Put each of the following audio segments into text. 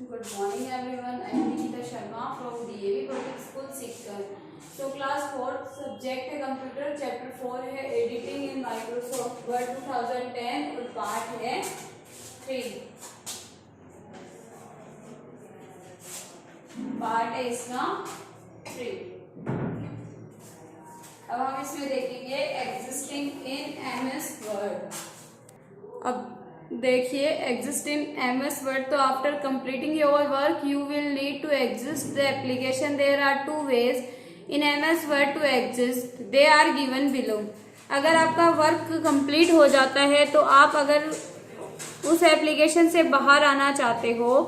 Good morning everyone. I am Nikita Sharma from DAV Public School Sikar. So class 4 subject है computer, chapter 4 है editing in Microsoft word 2010 और part है 3। Part है इसका 3। अब हम इसमें देखेंगे एग्जिस्टिंग इन एमएस वर्ड। अब देखिए एग्जिस्ट इन एमएस वर्ड, तो after completing your work you will need to exit the application. There are 2 ways in MS Word to exit, they are given below. अगर आपका work complete हो जाता है तो आप अगर उस एप्लीकेशन से बाहर आना चाहते हो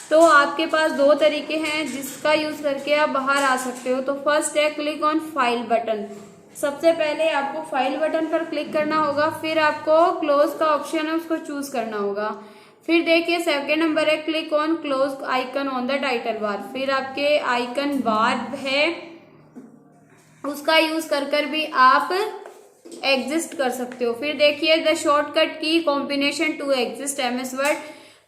तो आपके पास 2 तरीके हैं जिसका यूज करके आप बाहर आ सकते हो। तो फर्स्ट है क्लिक ऑन फाइल बटन। सबसे पहले आपको फाइल बटन पर क्लिक करना होगा, फिर आपको क्लोज का ऑप्शन है उसको चूज करना होगा। फिर देखिए सेकंड नंबर है click on close icon on the title bar. फिर आपके आइकन बार है उसका यूज कर भी आप एग्जिस्ट कर सकते हो। फिर देखिए द शॉर्टकट की combination to exit MS Word,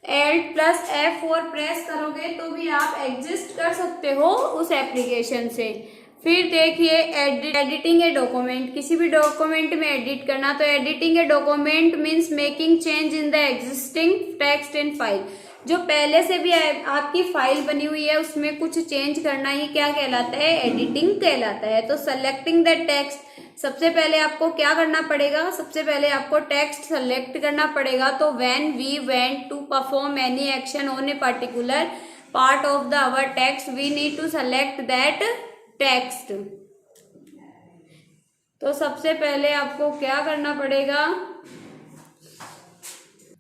Alt+F4 press करोगे तो भी आप एग्जिस्ट कर सकते हो उस एप्लीकेशन से। फिर देखिए एडिटिंग ए डॉक्यूमेंट, किसी भी डॉक्यूमेंट में एडिट करना। तो editing a document means making change in the existing text in file. जो पहले से भी आपकी फाइल बनी हुई है उसमें कुछ चेंज करना ही क्या कहलाता है, एडिटिंग कहलाता है। तो सेलेक्टिंग द टेक्स्ट, सबसे पहले आपको क्या करना पड़ेगा, सबसे पहले आपको टेक्स्ट सेलेक्ट करना पड़ेगा। तो when we went to perform any action on a particular part of the our text we need to select that text. तो सबसे पहले आपको क्या करना पड़ेगा,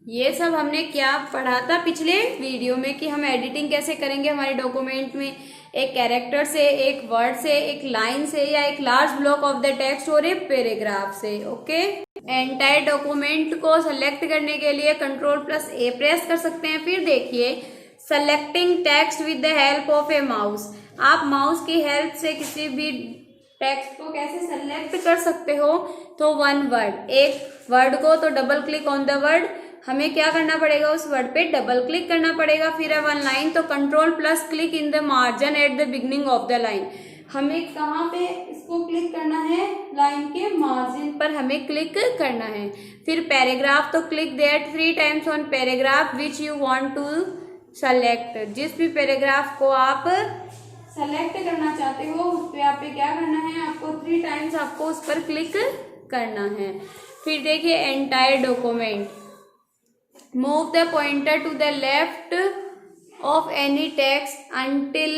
ये सब हमने क्या पढ़ा था पिछले वीडियो में कि हम एडिटिंग कैसे करेंगे हमारे डॉक्यूमेंट में, एक कैरेक्टर से, एक वर्ड से, एक लाइन से, या एक large block of the text और एक पैराग्राफ से। ओके, एंटायर डॉक्यूमेंट को सेलेक्ट करने के लिए Ctrl+A प्रेस कर सकते हैं। फिर देखिए selecting text with the help of A mouse, आप माउस की हेल्प से किसी भी टेक्स्ट को कैसे सेलेक्ट कर सकते हो। तो वन वर्ड, एक वर्ड को तो double click on the word, हमें क्या करना पड़ेगा, उस वर्ड पे डबल क्लिक करना पड़ेगा। फिर है वन लाइन, तो Ctrl+ click in the margin at the beginning of the line. हमें कहाँ पे इसको क्लिक करना है, लाइन के मार्जिन पर हमें क्लिक करना है। फिर पैराग्राफ, तो click there 3 times on paragraph which you want to select. जिस भी पैराग्राफ को आप सेलेक्ट करना चाहते हो उस पे आप क्या करना है, आपको 3 टाइम्स आपको उस पर क्लिक करना है। फिर देखिए entire document, move the pointer to the left of any text until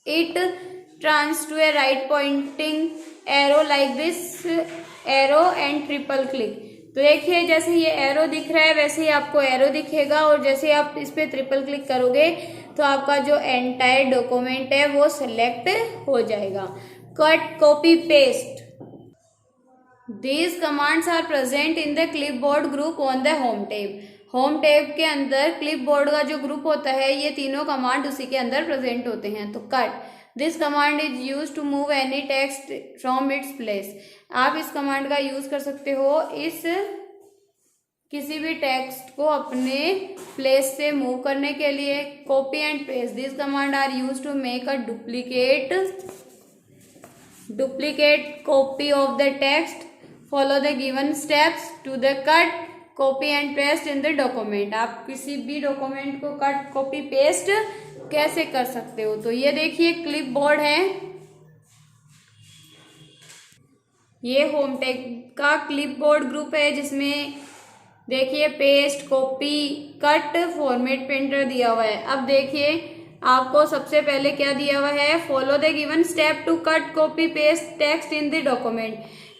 it turns to a right pointing arrow like this arrow and triple click. तो देखिए जैसे ये एरो दिख रहा है वैसे ही आपको एरो दिखेगा, और जैसे आप इस पे ट्रिपल क्लिक करोगे तो आपका जो एंटायर डॉक्यूमेंट है वो सिलेक्ट हो जाएगा। Cut, copy, paste, these commands are present in the clipboard group on the home tab. Home tab के अंदर क्लिपबोर्ड का जो ग्रुप होता है ये तीनों कमांड उसी के अंदर प्रेजेंट होते हैं। तो cut, this command is use to move any text from its place. आप इस कमांड का यूज कर सकते हो इस किसी भी टेक्स्ट को अपने प्लेस से मूव करने के लिए। Copy and paste, this command are use to make a duplicate copy of the text. Follow the given steps to the cut, copy and paste in the document. आप किसी भी document को cut, copy, paste कैसे कर सकते हो। तो ये देखिए क्लिपबोर्ड है, ये होम टैब का क्लिपबोर्ड ग्रुप है जिसमें देखिए paste, copy, cut, format painter दिया हुआ है। अब देखिए आपको सबसे पहले क्या दिया हुआ है, follow the given step to cut, copy, paste text in the document.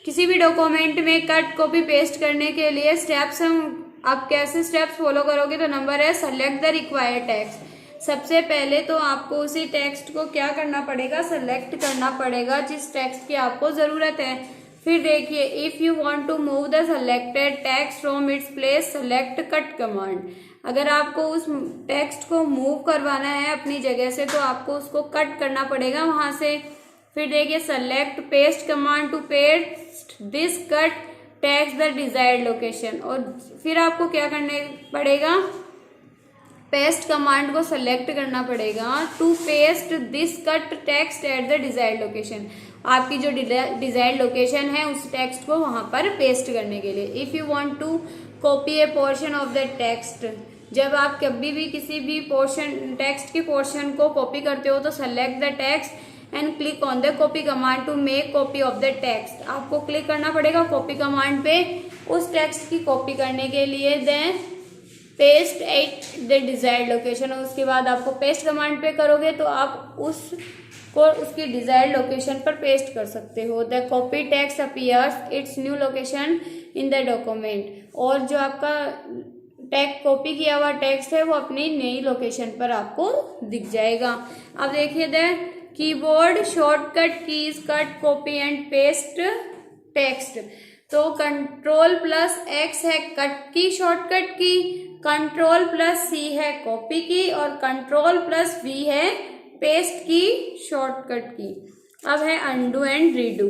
किसी भी डॉक्यूमेंट में कट, कॉपी, पेस्ट करने के लिए स्टेप्स हम आप कैसे स्टेप्स फॉलो करोगे। तो नंबर है सेलेक्ट द रिक्वायर्ड टेक्स्ट। सबसे पहले तो आपको उसी टेक्स्ट को क्या करना पड़ेगा, सेलेक्ट करना पड़ेगा जिस टेक्स्ट की आपको जरूरत है। फिर देखिए if you want to move the selected text from its place select cut command. अगर आपको उस टेक्स्ट को मूव करवाना है अपनी जगह से तो आपको उसको कट करना पड़ेगा वहां से। फिर देखिए select paste command to paste this cut text the desired location. और फिर आपको क्या करने पड़ेगा, पेस्ट कमांड को सेलेक्ट करना पड़ेगा to paste this cut text at the desired location. आपकी जो डिजायर्ड लोकेशन है उस टेक्स्ट को वहां पर पेस्ट करने के लिए। If you want to copy a portion of the text, जब आप कभी भी किसी भी पोर्शन टेक्स्ट के पोर्शन को कॉपी करते हो तो select the text and click on the copy command to make copy of the text. आपको क्लिक करना पड़ेगा कॉपी कमांड पे उस टेक्स्ट की कॉपी करने के लिए। Then paste at the desired location, और उसके बाद आपको पेस्ट कमांड पे करोगे तो आप उसकी डिजायर्ड लोकेशन पर पेस्ट कर सकते हो। The copy text appears it's new location in the document, और जो आपका कॉपी किया हुआ टेक्स्ट है वो अपनी नई लोकेशन पर आपको दिख जाएगा। अब देखिए the keyboard shortcut keys cut copy and paste text. तो Ctrl+X है कट की शॉर्टकट की, Ctrl+C है कॉपी की, और Ctrl+V है पेस्ट की शॉर्टकट की। अब है undo and redo.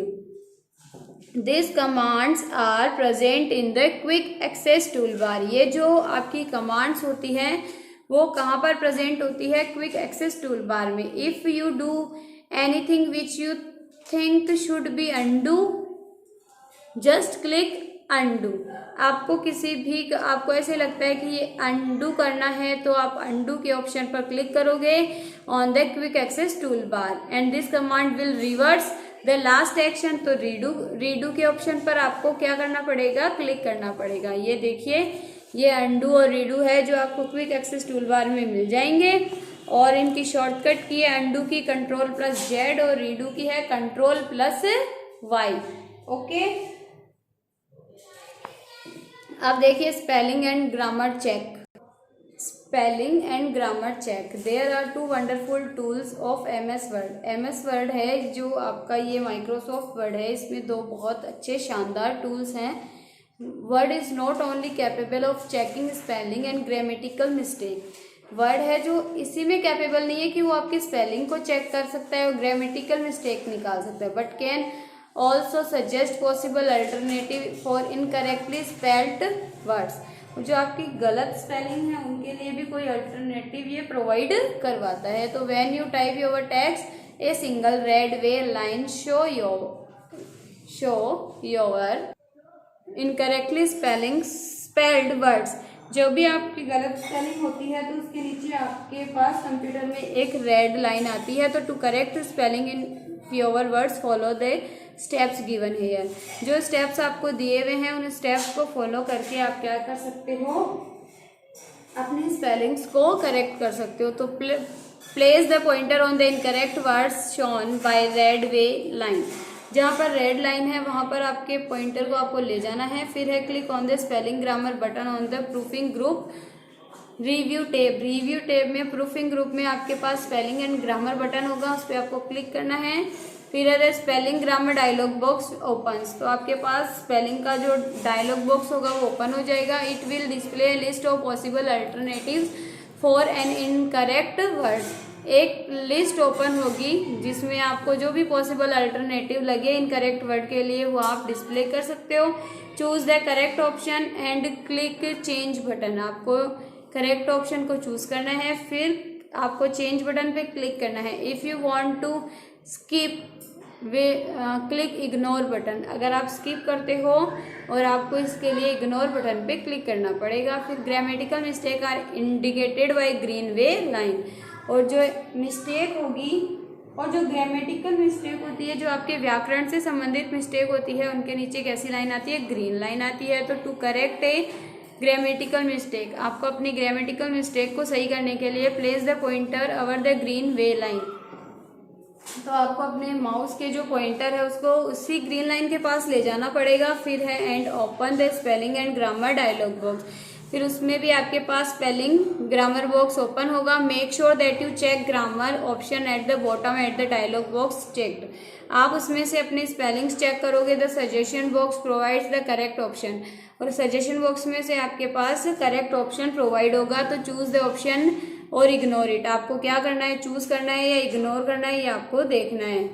This commands are present in the quick access tool bar. ये जो आपकी कमांड्स होती हैं वो कहाँ पर प्रेजेंट होती है? क्विक एक्सेस टूल बार में। If you do anything which you think should be undo, just click undo. आपको ऐसे लगता है कि ये अनडू करना है तो आप अनडू के ऑप्शन पर क्लिक करोगे on the quick access tool bar and this command will reverse the last action. तो रीडू के ऑप्शन पर आपको क्या करना पड़ेगा? क्लिक करना पड़ेगा। ये देखिए ये अनडू और रीडू है जो आपको क्विक एक्सेस टूल बार में मिल जाएंगे, और इनकी शॉर्टकट की है अनडू की Ctrl+Z और रीडू की है Ctrl+Y। ओके, अब देखिए spelling and grammar check. Spelling and grammar check. There are two wonderful tools of MS Word. MS Word है जो आपका ये माइक्रोसॉफ्ट वर्ड है, इसमें दो बहुत अच्छे शानदार टूल्स हैं। Word is not only capable of checking spelling and grammatical mistake. Word है जो इसी में कैपेबल नहीं है कि वो आपकी स्पेलिंग को चेक कर सकता है और ग्रामेटिकल मिस्टेक निकाल सकता है, but can also suggest possible alternative for incorrectly spelled words. जो आपकी गलत स्पेलिंग है उनके लिए भी कोई अल्टरनेटिव ये प्रोवाइड करवाता है। तो when you type your text a single red way line show your incorrectly spelled words. जो भी आपकी गलत स्पेलिंग होती है तो उसके नीचे आपके पास कंप्यूटर में एक रेड लाइन आती है। तो to correct spelling in your words follow the steps given here. जो स्टेप्स आपको दिए हुए हैं उन स्टेप्स को फॉलो करके आप क्या कर सकते हो? अपनी स्पेलिंग्स को करेक्ट कर सकते हो। तो place the pointer on the incorrect words shown by red way line. जहाँ पर रेड लाइन है वहां पर आपके पॉइंटर को आपको ले जाना है। फिर है click on the spelling grammar button on the proofing group review tab. Review tab में प्रूफिंग ग्रुप में आपके पास स्पेलिंग एंड ग्रामर बटन होगा, उस पर आपको क्लिक करना है। फिर है spelling grammar dialog box opens. तो आपके पास स्पेलिंग का जो डायलॉग बॉक्स होगा वो ओपन हो जाएगा। It will display list of possible alternatives for an incorrect word. एक लिस्ट ओपन होगी जिसमें आपको जो भी पॉसिबल अल्टरनेटिव लगे इनकरेक्ट वर्ड के लिए वो आप डिस्प्ले कर सकते हो। Choose the correct option and click change button. आपको करेक्ट ऑप्शन को चूज करना है, फिर आपको चेंज बटन पे क्लिक करना है। If you want to skip click ignore button. अगर आप स्किप करते हो और आपको इसके लिए इग्नोर बटन पे क्लिक करना पड़ेगा। फिर grammatical mistake are indicated by green wave line. और जो मिस्टेक होगी और जो ग्रामेटिकल मिस्टेक होती है, जो आपके व्याकरण से संबंधित मिस्टेक होती है, उनके नीचे कैसी लाइन आती है? ग्रीन लाइन आती है। तो to correct a grammatical mistake, आपको अपनी ग्रामेटिकल मिस्टेक को सही करने के लिए place the pointer over the green wave line. तो आपको अपने माउस के जो पॉइंटर है उसको उसी ग्रीन लाइन के पास ले जाना पड़ेगा। फिर है and open the spelling and grammar dialog box. फिर उसमें भी आपके पास स्पेलिंग ग्रामर बॉक्स ओपन होगा। Make sure that you check grammar option at the bottom at the dialog box checked. आप उसमें से अपने स्पेलिंग्स चेक करोगे। The suggestion box provides the correct option, और सजेशन बॉक्स में से आपके पास करेक्ट ऑप्शन प्रोवाइड होगा। तो चूज द ऑप्शन और इग्नोर इट। आपको क्या करना है? चूज करना है या इग्नोर करना है, ये आपको देखना है।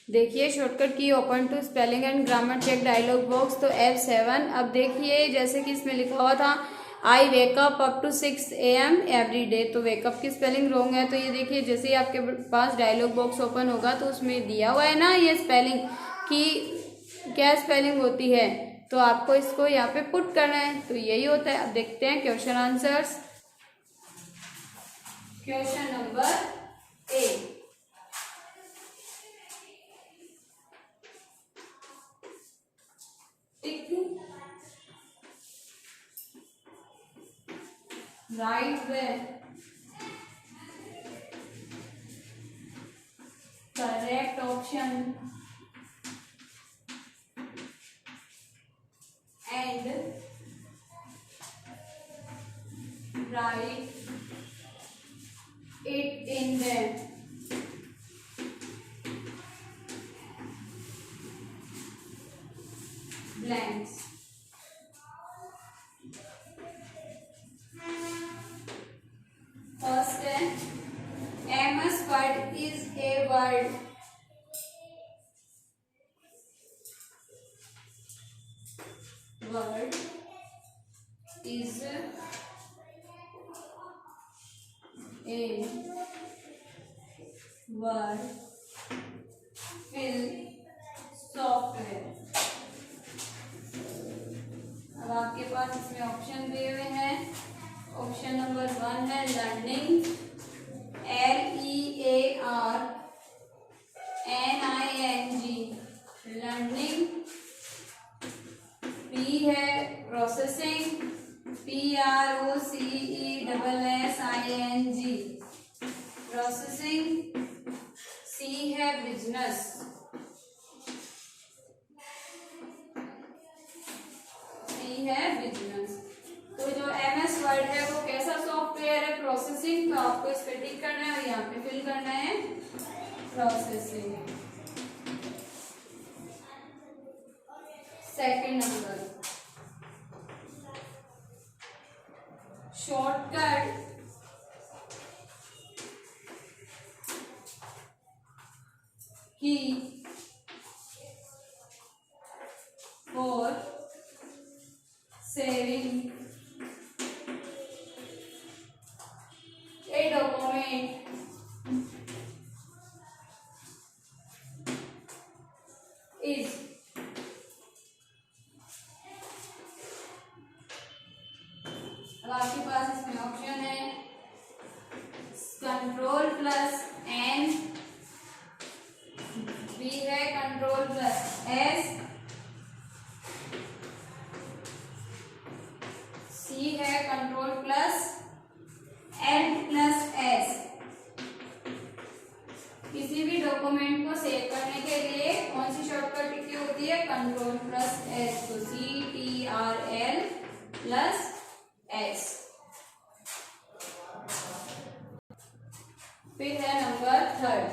देखिए शॉर्टकट की open to spelling and grammar check dialog box, तो F7। अब देखिए जैसे कि इसमें लिखा हुआ था I wake up up to 6 AM every day. तो वेकअप की स्पेलिंग रॉन्ग है। तो ये देखिए जैसे ही आपके पास डायलॉग बॉक्स ओपन होगा तो उसमें दिया हुआ है ना ये स्पेलिंग कि क्या स्पेलिंग होती है, तो आपको इसको यहाँ पे पुट करना है। तो यही होता है। अब देखते हैं question answers. Question number A, right the correct option and write it in the blanks. First, MS Word is a word. Word is a word fill software. अब आपके पास इसमें ऑप्शन दिए हुए हैं। ऑप्शन नंबर 1 है लर्निंग, LEARNING लर्निंग। बी है processing, PROCESSING processing. सी है business, business. तो जो MS वर्ड है वो कैसा सॉफ्टवेयर है? प्रोसेसिंग। तो आपको इस पे टिक करना है और यहाँ पे फिल करना है प्रोसेसिंग। सेकंड नंबर, शॉर्टकट की for saving a document is अब आपके पास इसमें ऑप्शन है Ctrl+N, बी है Ctrl+S, सी है Ctrl+N+S। किसी भी डॉक्यूमेंट को सेव करने के लिए कौन सी शॉर्टकट की होती है? Ctrl+S। तो CTRL+S। फिर है number 3,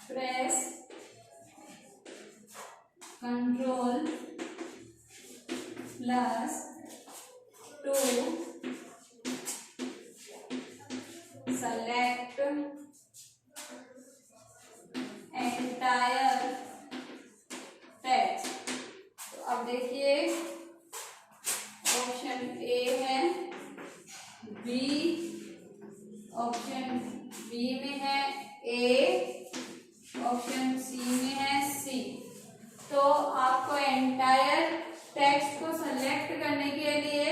press Ctrl+2 select entire text। तो अब देखिए ऑप्शन ए है, बी ऑप्शन बी में है, ए ऑप्शन सी में है, सी। तो आपको एंटायर टेक्स्ट को सेलेक्ट करने के लिए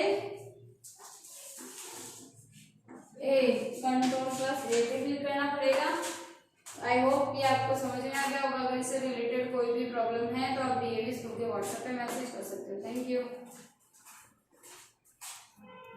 Ctrl+A पे क्लिक करना पड़ेगा। आई होप कि आपको समझ में आ गया होगा। अगर इससे रिलेटेड कोई भी प्रॉब्लम है तो आप DAV स्कूल के व्हाट्सएप पे मैसेज कर सकते हो। Thank you.